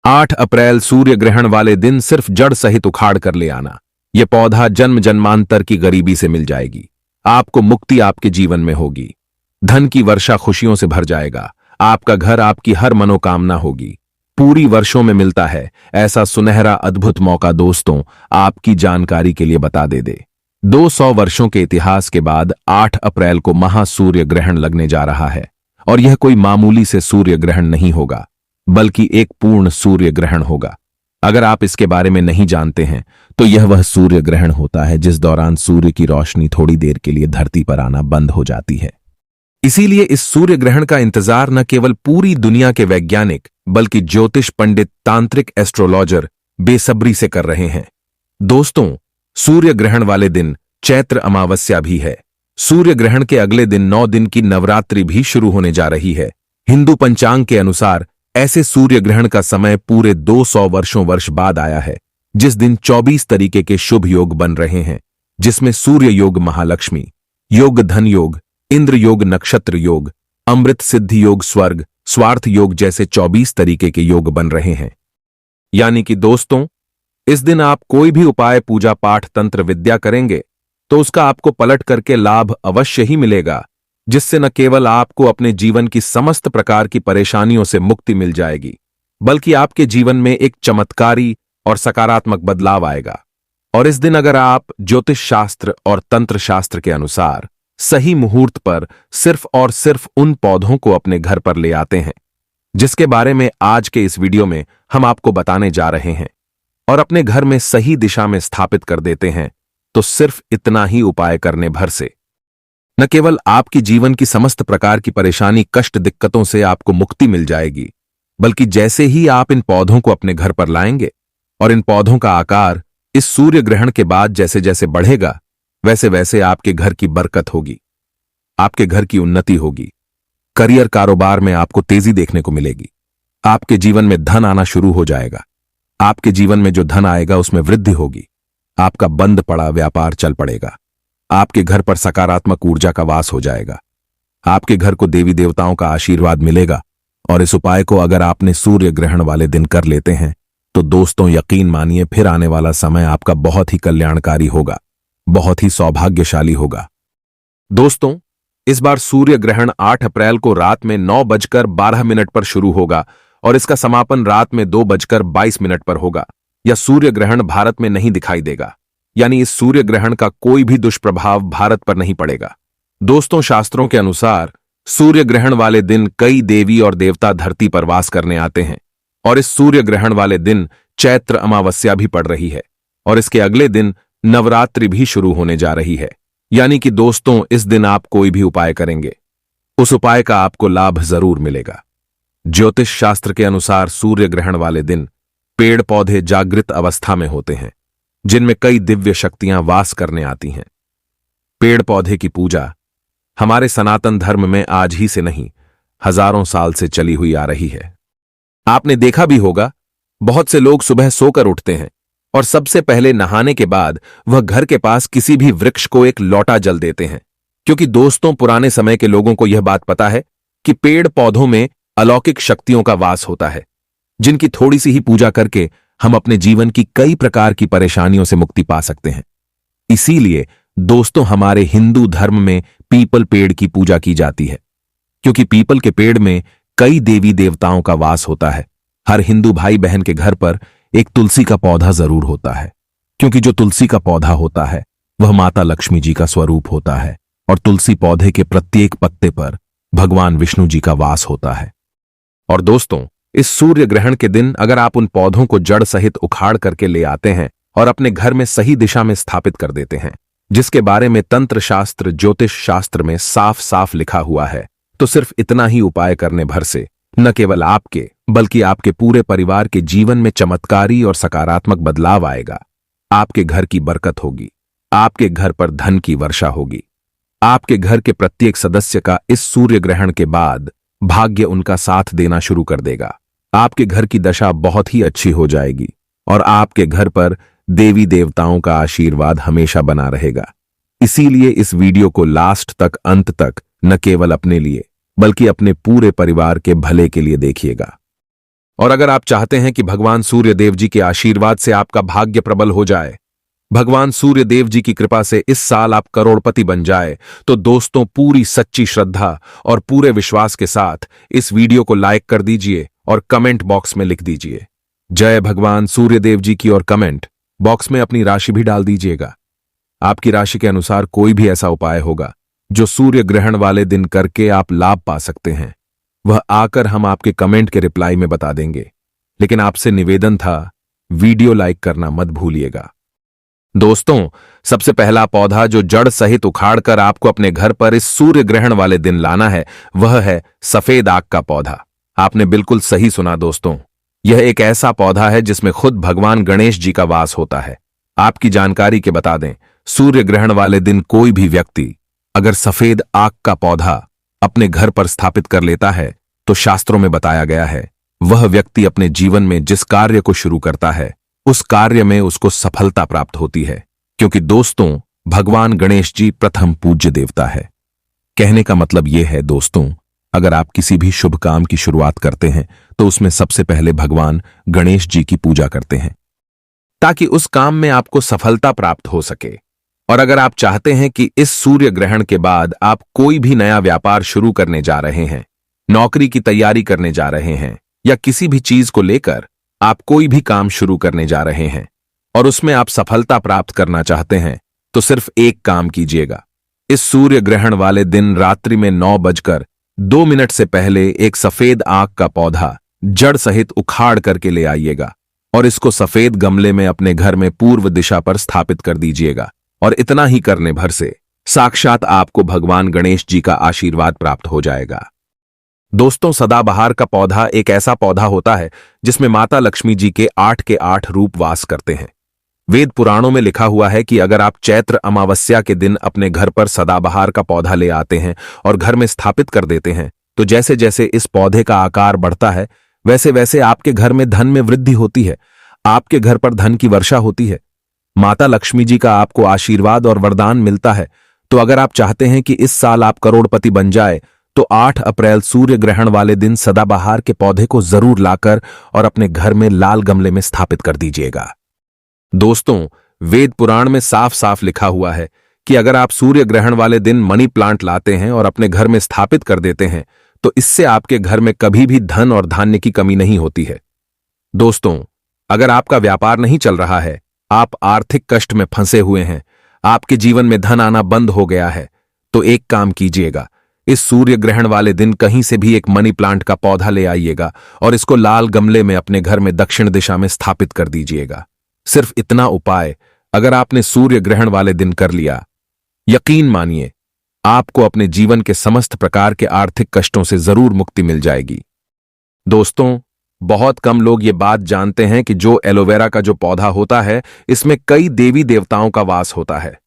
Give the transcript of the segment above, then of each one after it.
8 अप्रैल सूर्य ग्रहण वाले दिन सिर्फ जड़ सहित उखाड़ कर ले आना। यह पौधा जन्म जन्मांतर की गरीबी से मिल जाएगी। आपको मुक्ति आपके जीवन में होगी। धन की वर्षा खुशियों से भर जाएगा। आपका घर आपकी हर मनोकामना होगी। पूरी वर्षों में मिलता है ऐसा सुनहरा अद्भुत मौका। दोस्तों, आपकी जानकारी के लिए बता दे 200 वर्षों के इतिहास के बाद 8 अप्रैल को महासूर्य ग्रहण लगने जा रहा है। और यह कोई मामूली से सूर्य ग्रहण नहीं होगा, बल्कि एक पूर्ण सूर्य ग्रहण होगा। अगर आप इसके बारे में नहीं जानते हैं तो यह वह सूर्य ग्रहण होता है जिस दौरान सूर्य की रोशनी थोड़ी देर के लिए धरती पर आना बंद हो जाती है। इसीलिए इस सूर्य ग्रहण का इंतजार न केवल पूरी दुनिया के वैज्ञानिक बल्कि ज्योतिष पंडित, तांत्रिक, एस्ट्रोलॉजर बेसब्री से कर रहे हैं। दोस्तों, सूर्य ग्रहण वाले दिन चैत्र अमावस्या भी है। सूर्य ग्रहण के अगले दिन 9 दिन की नवरात्रि भी शुरू होने जा रही है। हिंदू पंचांग के अनुसार ऐसे सूर्य ग्रहण का समय पूरे 200 वर्ष बाद आया है, जिस दिन 24 तरीके के शुभ योग बन रहे हैं, जिसमें सूर्य योग महालक्ष्मी योग, धन योग, इंद्र योग, नक्षत्र योग, अमृत सिद्धि योग, स्वर्ग स्वार्थ योग जैसे 24 तरीके के योग बन रहे हैं। यानी कि दोस्तों, इस दिन आप कोई भी उपाय, पूजा पाठ, तंत्र विद्या करेंगे तो उसका आपको पलट करके लाभ अवश्य ही मिलेगा, जिससे न केवल आपको अपने जीवन की समस्त प्रकार की परेशानियों से मुक्ति मिल जाएगी, बल्कि आपके जीवन में एक चमत्कारी और सकारात्मक बदलाव आएगा। और इस दिन अगर आप ज्योतिष शास्त्र और तंत्र शास्त्र के अनुसार सही मुहूर्त पर सिर्फ और सिर्फ उन पौधों को अपने घर पर ले आते हैं जिसके बारे में आज के इस वीडियो में हम आपको बताने जा रहे हैं, और अपने घर में सही दिशा में स्थापित कर देते हैं, तो सिर्फ इतना ही उपाय करने भर से न केवल आपकी जीवन की समस्त प्रकार की परेशानी, कष्ट, दिक्कतों से आपको मुक्ति मिल जाएगी, बल्कि जैसे ही आप इन पौधों को अपने घर पर लाएंगे और इन पौधों का आकार इस सूर्य ग्रहण के बाद जैसे जैसे बढ़ेगा, वैसे वैसे आपके घर की बरकत होगी, आपके घर की उन्नति होगी। करियर, कारोबार में आपको तेजी देखने को मिलेगी। आपके जीवन में धन आना शुरू हो जाएगा। आपके जीवन में जो धन आएगा उसमें वृद्धि होगी। आपका बंद पड़ा व्यापार चल पड़ेगा। आपके घर पर सकारात्मक ऊर्जा का वास हो जाएगा। आपके घर को देवी देवताओं का आशीर्वाद मिलेगा। और इस उपाय को अगर आपने सूर्य ग्रहण वाले दिन कर लेते हैं तो दोस्तों, यकीन मानिए, फिर आने वाला समय आपका बहुत ही कल्याणकारी होगा, बहुत ही सौभाग्यशाली होगा। दोस्तों, इस बार सूर्य ग्रहण 8 अप्रैल को रात में 9:12 पर शुरू होगा और इसका समापन रात में 2:22 पर होगा। यह सूर्य ग्रहण भारत में नहीं दिखाई देगा, यानी इस सूर्य ग्रहण का कोई भी दुष्प्रभाव भारत पर नहीं पड़ेगा। दोस्तों, शास्त्रों के अनुसार सूर्य ग्रहण वाले दिन कई देवी और देवता धरती पर वास करने आते हैं, और इस सूर्य ग्रहण वाले दिन चैत्र अमावस्या भी पड़ रही है, और इसके अगले दिन नवरात्रि भी शुरू होने जा रही है। यानी कि दोस्तों, इस दिन आप कोई भी उपाय करेंगे, उस उपाय का आपको लाभ जरूर मिलेगा। ज्योतिष शास्त्र के अनुसार सूर्य ग्रहण वाले दिन पेड़ पौधे जागृत अवस्था में होते हैं, जिनमें कई दिव्य शक्तियां वास करने आती हैं। पेड़ पौधे की पूजा हमारे सनातन धर्म में आज ही से नहीं, हजारों साल से चली हुई आ रही है। आपने देखा भी होगा, बहुत से लोग सुबह सोकर उठते हैं और सबसे पहले नहाने के बाद वह घर के पास किसी भी वृक्ष को एक लोटा जल देते हैं, क्योंकि दोस्तों, पुराने समय के लोगों को यह बात पता है कि पेड़ पौधों में अलौकिक शक्तियों का वास होता है, जिनकी थोड़ी सी ही पूजा करके हम अपने जीवन की कई प्रकार की परेशानियों से मुक्ति पा सकते हैं। इसीलिए दोस्तों, हमारे हिंदू धर्म में पीपल पेड़ की पूजा की जाती है, क्योंकि पीपल के पेड़ में कई देवी देवताओं का वास होता है। हर हिंदू भाई बहन के घर पर एक तुलसी का पौधा जरूर होता है, क्योंकि जो तुलसी का पौधा होता है वह माता लक्ष्मी जी का स्वरूप होता है, और तुलसी पौधे के प्रत्येक पत्ते पर भगवान विष्णु जी का वास होता है। और दोस्तों, इस सूर्य ग्रहण के दिन अगर आप उन पौधों को जड़ सहित उखाड़ करके ले आते हैं और अपने घर में सही दिशा में स्थापित कर देते हैं, जिसके बारे में तंत्र शास्त्र, ज्योतिष शास्त्र में साफ साफ लिखा हुआ है, तो सिर्फ इतना ही उपाय करने भर से न केवल आपके बल्कि आपके पूरे परिवार के जीवन में चमत्कारी और सकारात्मक बदलाव आएगा। आपके घर की बरकत होगी। आपके घर पर धन की वर्षा होगी। आपके घर के प्रत्येक सदस्य का इस सूर्य ग्रहण के बाद भाग्य उनका साथ देना शुरू कर देगा। आपके घर की दशा बहुत ही अच्छी हो जाएगी और आपके घर पर देवी देवताओं का आशीर्वाद हमेशा बना रहेगा। इसीलिए इस वीडियो को लास्ट तक, अंत तक न केवल अपने लिए बल्कि अपने पूरे परिवार के भले के लिए देखिएगा। और अगर आप चाहते हैं कि भगवान सूर्य देव जी के आशीर्वाद से आपका भाग्य प्रबल हो जाए, भगवान सूर्य देव जी की कृपा से इस साल आप करोड़पति बन जाए, तो दोस्तों पूरी सच्ची श्रद्धा और पूरे विश्वास के साथ इस वीडियो को लाइक कर दीजिए और कमेंट बॉक्स में लिख दीजिए जय भगवान सूर्य देव जी की, और कमेंट बॉक्स में अपनी राशि भी डाल दीजिएगा। आपकी राशि के अनुसार कोई भी ऐसा उपाय होगा जो सूर्य ग्रहण वाले दिन करके आप लाभ पा सकते हैं, वह आकर हम आपके कमेंट के रिप्लाई में बता देंगे। लेकिन आपसे निवेदन था, वीडियो लाइक करना मत भूलिएगा। दोस्तों, सबसे पहला पौधा जो जड़ सहित उखाड़कर आपको अपने घर पर इस सूर्य ग्रहण वाले दिन लाना है, वह है सफेद आक का पौधा। आपने बिल्कुल सही सुना दोस्तों, यह एक ऐसा पौधा है जिसमें खुद भगवान गणेश जी का वास होता है। आपकी जानकारी के बता दें, सूर्य ग्रहण वाले दिन कोई भी व्यक्ति अगर सफेद आक का पौधा अपने घर पर स्थापित कर लेता है, तो शास्त्रों में बताया गया है वह व्यक्ति अपने जीवन में जिस कार्य को शुरू करता है, उस कार्य में उसको सफलता प्राप्त होती है। क्योंकि दोस्तों, भगवान गणेश जी प्रथम पूज्य देवता है। कहने का मतलब यह है दोस्तों, अगर आप किसी भी शुभ काम की शुरुआत करते हैं तो उसमें सबसे पहले भगवान गणेश जी की पूजा करते हैं, ताकि उस काम में आपको सफलता प्राप्त हो सके। और अगर आप चाहते हैं कि इस सूर्य ग्रहण के बाद आप कोई भी नया व्यापार शुरू करने जा रहे हैं, नौकरी की तैयारी करने जा रहे हैं, या किसी भी चीज को लेकर आप कोई भी काम शुरू करने जा रहे हैं और उसमें आप सफलता प्राप्त करना चाहते हैं, तो सिर्फ एक काम कीजिएगा। इस सूर्य ग्रहण वाले दिन रात्रि में 9:02 से पहले एक सफेद आक का पौधा जड़ सहित उखाड़ करके ले आइएगा और इसको सफेद गमले में अपने घर में पूर्व दिशा पर स्थापित कर दीजिएगा। और इतना ही करने भर से साक्षात आपको भगवान गणेश जी का आशीर्वाद प्राप्त हो जाएगा। दोस्तों, सदाबहार का पौधा एक ऐसा पौधा होता है जिसमें माता लक्ष्मी जी के 8 के 8 रूप वास करते हैं। वेद पुराणों में लिखा हुआ है कि अगर आप चैत्र अमावस्या के दिन अपने घर पर सदाबहार का पौधा ले आते हैं और घर में स्थापित कर देते हैं, तो जैसे जैसे इस पौधे का आकार बढ़ता है, वैसे वैसे आपके घर में धन में वृद्धि होती है, आपके घर पर धन की वर्षा होती है, माता लक्ष्मी जी का आपको आशीर्वाद और वरदान मिलता है। तो अगर आप चाहते हैं कि इस साल आप करोड़पति बन जाए, तो 8 अप्रैल सूर्य ग्रहण वाले दिन सदाबहार के पौधे को जरूर लाकर और अपने घर में लाल गमले में स्थापित कर दीजिएगा। दोस्तों, वेद पुराण में साफ साफ लिखा हुआ है कि अगर आप सूर्य ग्रहण वाले दिन मनी प्लांट लाते हैं और अपने घर में स्थापित कर देते हैं, तो इससे आपके घर में कभी भी धन और धान्य की कमी नहीं होती है। दोस्तों, अगर आपका व्यापार नहीं चल रहा है, आप आर्थिक कष्ट में फंसे हुए हैं, आपके जीवन में धन आना बंद हो गया है, तो एक काम कीजिएगा, इस सूर्य ग्रहण वाले दिन कहीं से भी एक मनी प्लांट का पौधा ले आइएगा और इसको लाल गमले में अपने घर में दक्षिण दिशा में स्थापित कर दीजिएगा। सिर्फ इतना उपाय अगर आपने सूर्य ग्रहण वाले दिन कर लिया, यकीन मानिए आपको अपने जीवन के समस्त प्रकार के आर्थिक कष्टों से जरूर मुक्ति मिल जाएगी। दोस्तों, बहुत कम लोग ये बात जानते हैं कि जो एलोवेरा का जो पौधा होता है, इसमें कई देवी देवताओं का वास होता है।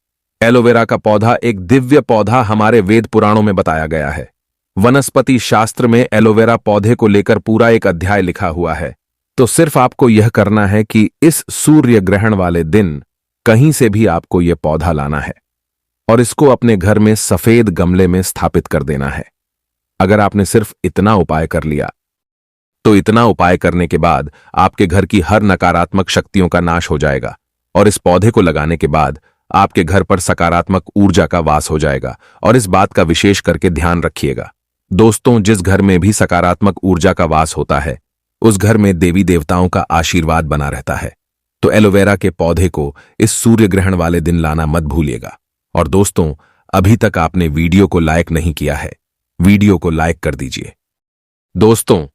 एलोवेरा का पौधा एक दिव्य पौधा हमारे वेद पुराणों में बताया गया है। वनस्पति शास्त्र में एलोवेरा पौधे को लेकर पूरा एक अध्याय लिखा हुआ है। तो सिर्फ आपको यह करना है कि इस सूर्य ग्रहण वाले दिन कहीं से भी आपको यह पौधा लाना है और इसको अपने घर में सफेद गमले में स्थापित कर देना है। अगर आपने सिर्फ इतना उपाय कर लिया, तो इतना उपाय करने के बाद आपके घर की हर नकारात्मक शक्तियों का नाश हो जाएगा और इस पौधे को लगाने के बाद आपके घर पर सकारात्मक ऊर्जा का वास हो जाएगा। और इस बात का विशेष करके ध्यान रखिएगा दोस्तों, जिस घर में भी सकारात्मक ऊर्जा का वास होता है, उस घर में देवी देवताओं का आशीर्वाद बना रहता है। तो एलोवेरा के पौधे को इस सूर्य ग्रहण वाले दिन लाना मत भूलिएगा। और दोस्तों, अभी तक आपने वीडियो को लाइक नहीं किया है, वीडियो को लाइक कर दीजिए। दोस्तों,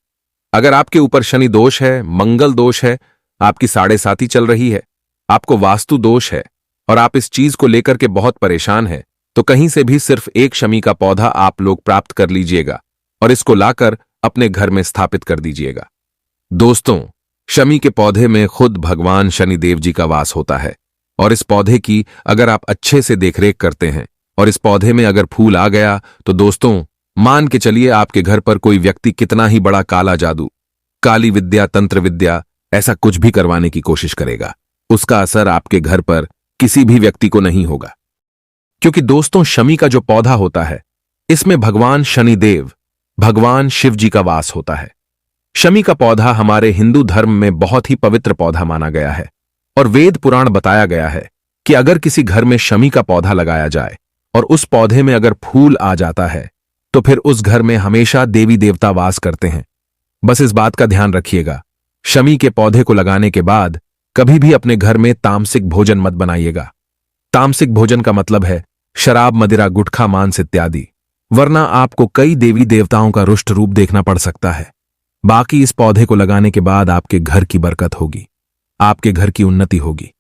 अगर आपके ऊपर शनि दोष है, मंगल दोष है, आपकी 7.5 चल रही है, आपको वास्तु दोष है और आप इस चीज को लेकर के बहुत परेशान हैं, तो कहीं से भी सिर्फ एक शमी का पौधा आप लोग प्राप्त कर लीजिएगा और इसको लाकर अपने घर में स्थापित कर दीजिएगा। दोस्तों, शमी के पौधे में खुद भगवान शनिदेव जी का वास होता है और इस पौधे की अगर आप अच्छे से देखरेख करते हैं और इस पौधे में अगर फूल आ गया, तो दोस्तों मान के चलिए आपके घर पर कोई व्यक्ति कितना ही बड़ा काला जादू, काली विद्या, तंत्र विद्या, ऐसा कुछ भी करवाने की कोशिश करेगा, उसका असर आपके घर पर किसी भी व्यक्ति को नहीं होगा। क्योंकि दोस्तों, शमी का जो पौधा होता है, इसमें भगवान शनिदेव, भगवान शिव जी का वास होता है। शमी का पौधा हमारे हिंदू धर्म में बहुत ही पवित्र पौधा माना गया है और वेद पुराण बताया गया है कि अगर किसी घर में शमी का पौधा लगाया जाए और उस पौधे में अगर फूल आ जाता है तो फिर उस घर में हमेशा देवी देवता वास करते हैं। बस इस बात का ध्यान रखिएगा, शमी के पौधे को लगाने के बाद कभी भी अपने घर में तामसिक भोजन मत बनाइएगा। तामसिक भोजन का मतलब है शराब, मदिरा, गुटखा, मांस इत्यादि, वरना आपको कई देवी देवताओं का रुष्ट रूप देखना पड़ सकता है। बाकी इस पौधे को लगाने के बाद आपके घर की बरकत होगी, आपके घर की उन्नति होगी।